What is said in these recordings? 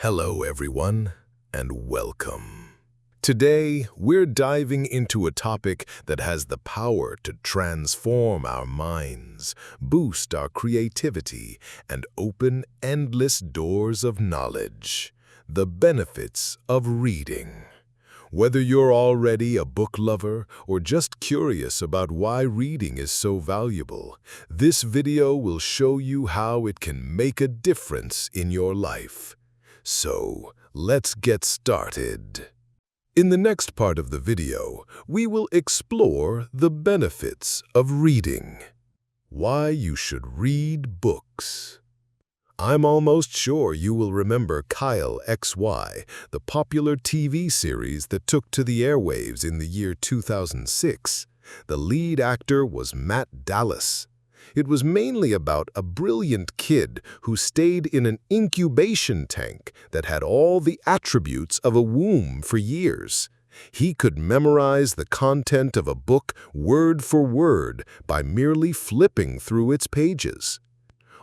Hello, everyone, and welcome. Today, we're diving into a topic that has the power to transform our minds, boost our creativity, and open endless doors of knowledge: the benefits of reading. Whether you're already a book lover or just curious about why reading is so valuable, this video will show you how it can make a difference in your life. So, let's get started. In the next part of the video, we will explore the benefits of reading. Why you should read books. I'm almost sure you will remember Kyle XY, the popular TV series that took to the airwaves in the year 2006. The lead actor was Matt Dallas. It was mainly about a brilliant kid who stayed in an incubation tank that had all the attributes of a womb for years. He could memorize the content of a book word for word by merely flipping through its pages.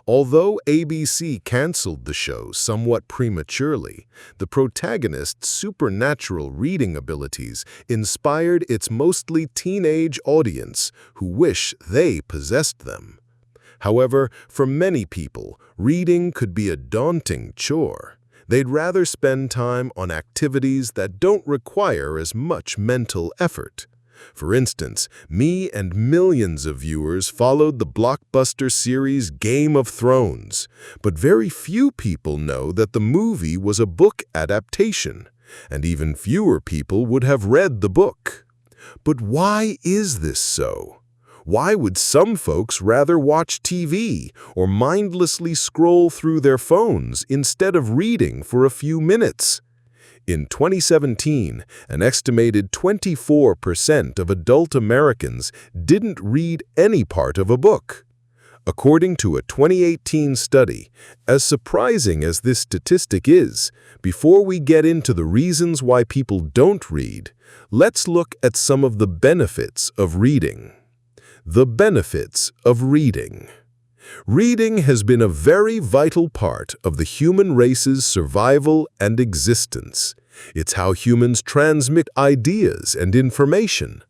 Although ABC canceled the show somewhat prematurely, the protagonist's supernatural reading abilities inspired its mostly teenage audience who wish they possessed them. However, for many people, reading could be a daunting chore. They'd rather spend time on activities that don't require as much mental effort. For instance, me and millions of viewers followed the blockbuster series Game of Thrones, but very few people know that the movie was a book adaptation, and even fewer people would have read the book. But why is this so? Why would some folks rather watch TV or mindlessly scroll through their phones instead of reading for a few minutes? In 2017, an estimated 24% of adult Americans didn't read any part of a book. According to a 2018 study, as surprising as this statistic is, before we get into the reasons why people don't read, let's look at some of the benefits of reading. The benefits of reading. Reading has been a very vital part of the human race's survival and existence. It's how humans transmit ideas and information.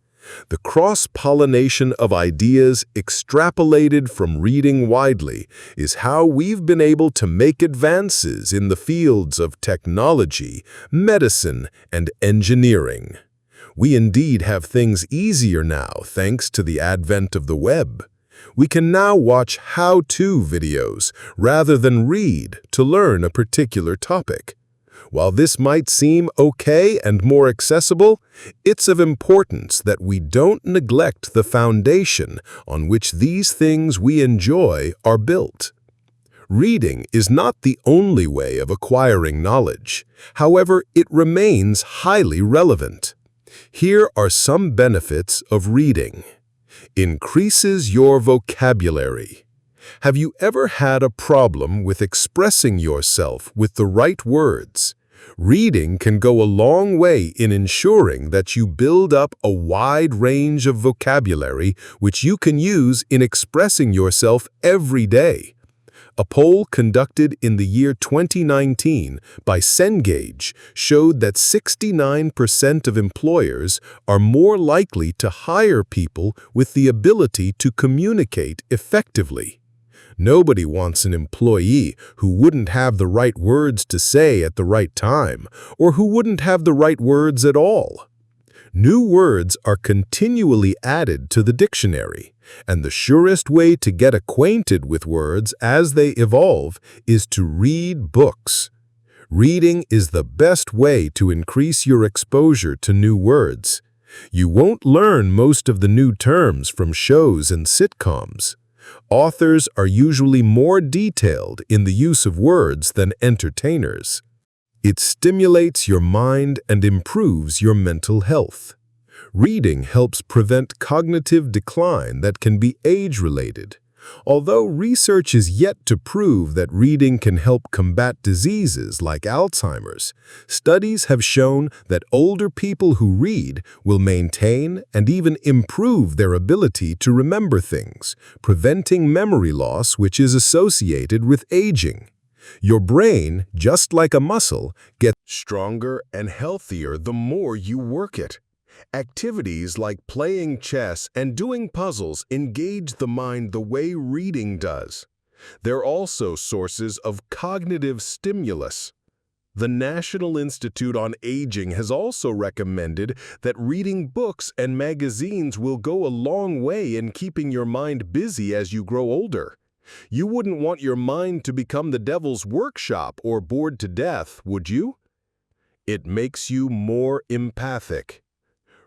The cross-pollination of ideas extrapolated from reading widely is how we've been able to make advances in the fields of technology, medicine, and engineering. We indeed have things easier now thanks to the advent of the web. We can now watch how-to videos rather than read to learn a particular topic. While this might seem okay and more accessible, it's of importance that we don't neglect the foundation on which these things we enjoy are built. Reading is not the only way of acquiring knowledge. However, it remains highly relevant. Here are some benefits of reading. Increases your vocabulary. Have you ever had a problem with expressing yourself with the right words? Reading can go a long way in ensuring that you build up a wide range of vocabulary which you can use in expressing yourself every day. A poll conducted in the year 2019 by Cengage showed that 69% of employers are more likely to hire people with the ability to communicate effectively. Nobody wants an employee who wouldn't have the right words to say at the right time, or who wouldn't have the right words at all. New words are continually added to the dictionary, and the surest way to get acquainted with words as they evolve is to read books. Reading is the best way to increase your exposure to new words. You won't learn most of the new terms from shows and sitcoms. Authors are usually more detailed in the use of words than entertainers. It stimulates your mind and improves your mental health. Reading helps prevent cognitive decline that can be age-related. Although research is yet to prove that reading can help combat diseases like Alzheimer's, studies have shown that older people who read will maintain and even improve their ability to remember things, preventing memory loss which is associated with aging. Your brain, just like a muscle, gets stronger and healthier the more you work it. Activities like playing chess and doing puzzles engage the mind the way reading does. They're also sources of cognitive stimulus. The National Institute on Aging has also recommended that reading books and magazines will go a long way in keeping your mind busy as you grow older. You wouldn't want your mind to become the devil's workshop or bored to death, would you? It makes you more empathic.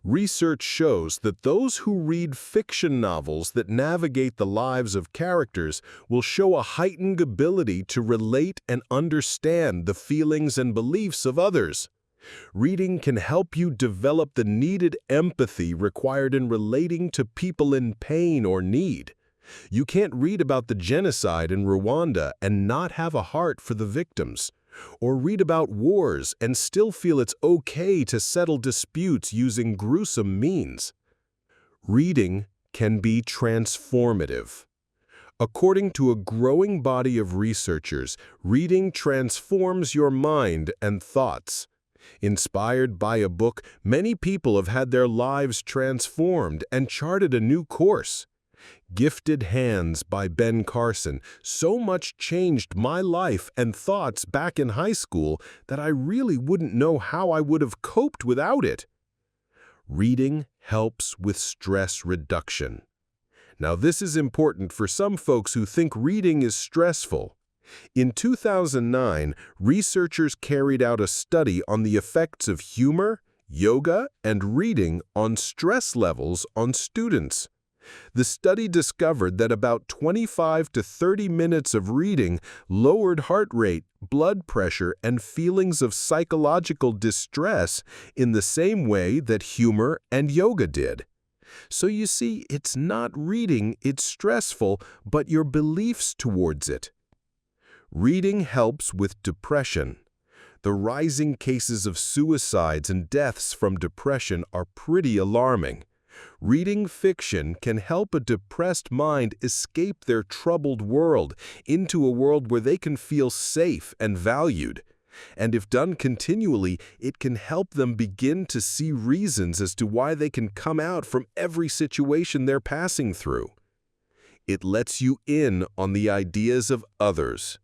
Research shows that those who read fiction novels that navigate the lives of characters will show a heightened ability to relate and understand the feelings and beliefs of others. Reading can help you develop the needed empathy required in relating to people in pain or need. You can't read about the genocide in Rwanda and not have a heart for the victims, or read about wars and still feel it's okay to settle disputes using gruesome means. Reading can be transformative. According to a growing body of researchers, reading transforms your mind and thoughts. Inspired by a book, many people have had their lives transformed and charted a new course. Gifted Hands by Ben Carson so much changed my life and thoughts back in high school that I really wouldn't know how I would have coped without it. Reading helps with stress reduction. Now, this is important for some folks who think reading is stressful. In 2009, researchers carried out a study on the effects of humor, yoga, and reading on stress levels on students. The study discovered that about 25 to 30 minutes of reading lowered heart rate, blood pressure, and feelings of psychological distress in the same way that humor and yoga did. So you see, it's not reading, it's stressful, but your beliefs towards it. Reading helps with depression. The rising cases of suicides and deaths from depression are pretty alarming. Reading fiction can help a depressed mind escape their troubled world into a world where they can feel safe and valued. And if done continually, it can help them begin to see reasons as to why they can come out from every situation they're passing through. It lets you in on the ideas of others.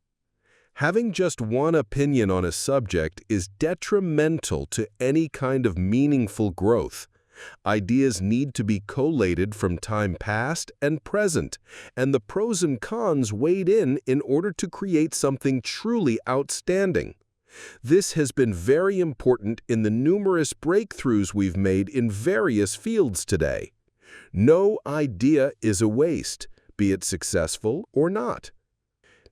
Having just one opinion on a subject is detrimental to any kind of meaningful growth. Ideas need to be collated from time past and present, and the pros and cons weighed in order to create something truly outstanding. This has been very important in the numerous breakthroughs we've made in various fields today. No idea is a waste, be it successful or not.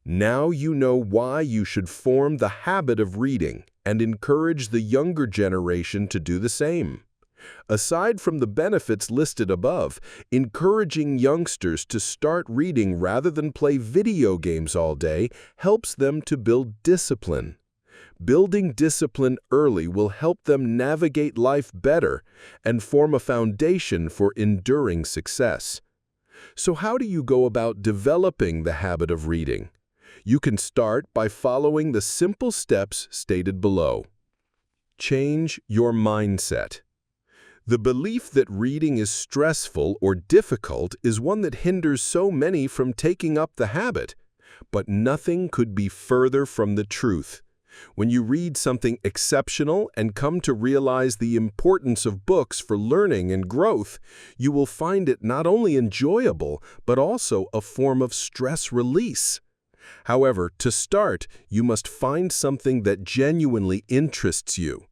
Now you know why you should form the habit of reading and encourage the younger generation to do the same. Aside from the benefits listed above, encouraging youngsters to start reading rather than play video games all day helps them to build discipline. Building discipline early will help them navigate life better and form a foundation for enduring success. So how do you go about developing the habit of reading? You can start by following the simple steps stated below. Change your mindset. The belief that reading is stressful or difficult is one that hinders so many from taking up the habit. But nothing could be further from the truth. When you read something exceptional and come to realize the importance of books for learning and growth, you will find it not only enjoyable, but also a form of stress release. However, to start, you must find something that genuinely interests you.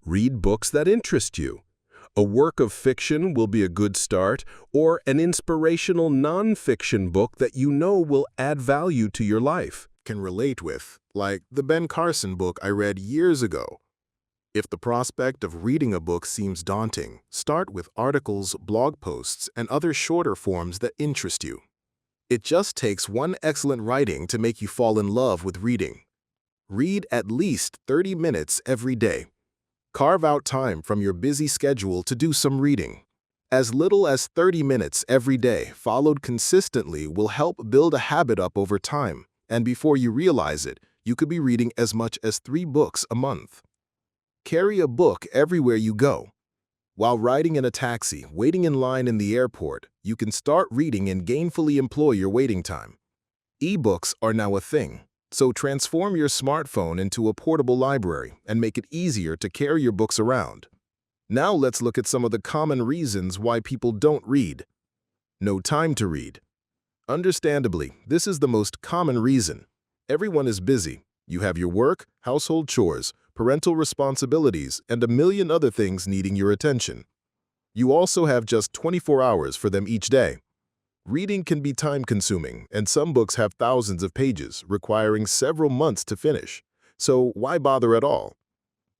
Read books that interest you. A work of fiction will be a good start, or an inspirational non-fiction book that you know will add value to your life. Can relate with, like the Ben Carson book I read years ago. If the prospect of reading a book seems daunting, start with articles, blog posts, and other shorter forms that interest you. It just takes one excellent writing to make you fall in love with reading. Read at least 30 minutes every day. Carve out time from your busy schedule to do some reading. As little as 30 minutes every day, followed consistently, will help build a habit up over time, and before you realize it, you could be reading as much as 3 books a month. Carry a book everywhere you go. While riding in a taxi, waiting in line in the airport, you can start reading and gainfully employ your waiting time. E-books are now a thing, so transform your smartphone into a portable library and make it easier to carry your books around. Now let's look at some of the common reasons why people don't read. No time to read. Understandably, this is the most common reason. Everyone is busy. You have your work, household chores, parental responsibilities, and a million other things needing your attention. You also have just 24 hours for them each day. Reading can be time-consuming, and some books have thousands of pages, requiring several months to finish. So why bother at all?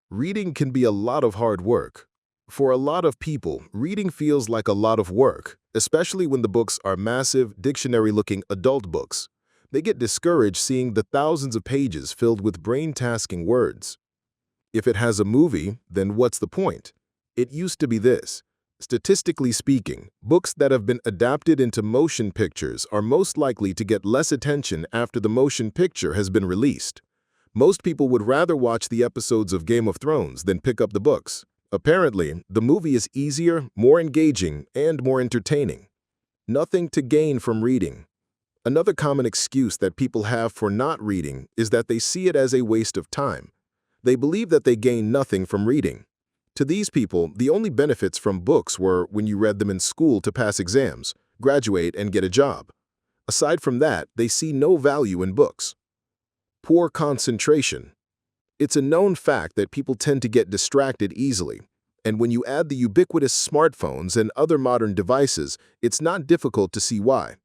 Reading can be a lot of hard work. For a lot of people, reading feels like a lot of work, especially when the books are massive, dictionary-looking adult books. They get discouraged seeing the thousands of pages filled with brain-tasking words. If it has a movie, then what's the point? It used to be this. Statistically speaking, books that have been adapted into motion pictures are most likely to get less attention after the motion picture has been released. Most people would rather watch the episodes of Game of Thrones than pick up the books. Apparently, the movie is easier, more engaging, and more entertaining. Nothing to gain from reading. Another common excuse that people have for not reading is that they see it as a waste of time. They believe that they gain nothing from reading. To these people, the only benefits from books were when you read them in school to pass exams, graduate, and get a job. Aside from that, they see no value in books. Poor concentration. It's a known fact that people tend to get distracted easily, and when you add the ubiquitous smartphones and other modern devices, it's not difficult to see why.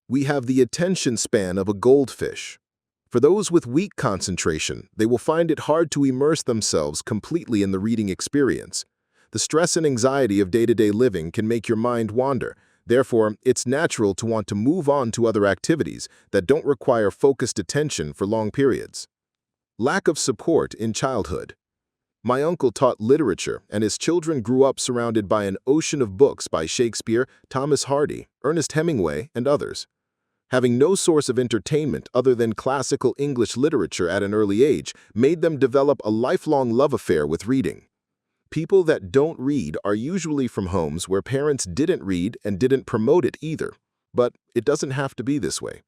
We have the attention span of a goldfish. For those with weak concentration, they will find it hard to immerse themselves completely in the reading experience. The stress and anxiety of day-to-day living can make your mind wander. Therefore, it's natural to want to move on to other activities that don't require focused attention for long periods. Lack of support in childhood. My uncle taught literature, and his children grew up surrounded by an ocean of books by Shakespeare, Thomas Hardy, Ernest Hemingway, and others. Having no source of entertainment other than classical English literature at an early age made them develop a lifelong love affair with reading. People that don't read are usually from homes where parents didn't read and didn't promote it either, but it doesn't have to be this way.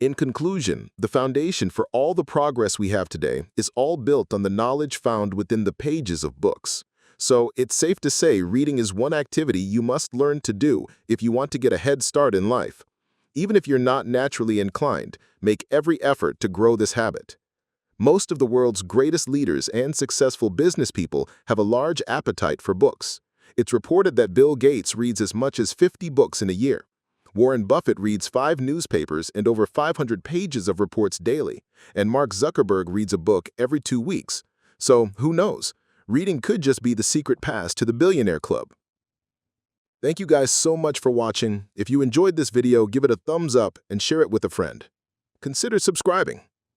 In conclusion, the foundation for all the progress we have today is all built on the knowledge found within the pages of books. So it's safe to say reading is one activity you must learn to do if you want to get a head start in life. Even if you're not naturally inclined, make every effort to grow this habit. Most of the world's greatest leaders and successful business people have a large appetite for books. It's reported that Bill Gates reads as much as 50 books in a year. Warren Buffett reads 5 newspapers and over 500 pages of reports daily, and Mark Zuckerberg reads a book every 2 weeks. So, who knows? Reading could just be the secret pass to the billionaire club. Thank you guys so much for watching. If you enjoyed this video, give it a thumbs up and share it with a friend. Consider subscribing.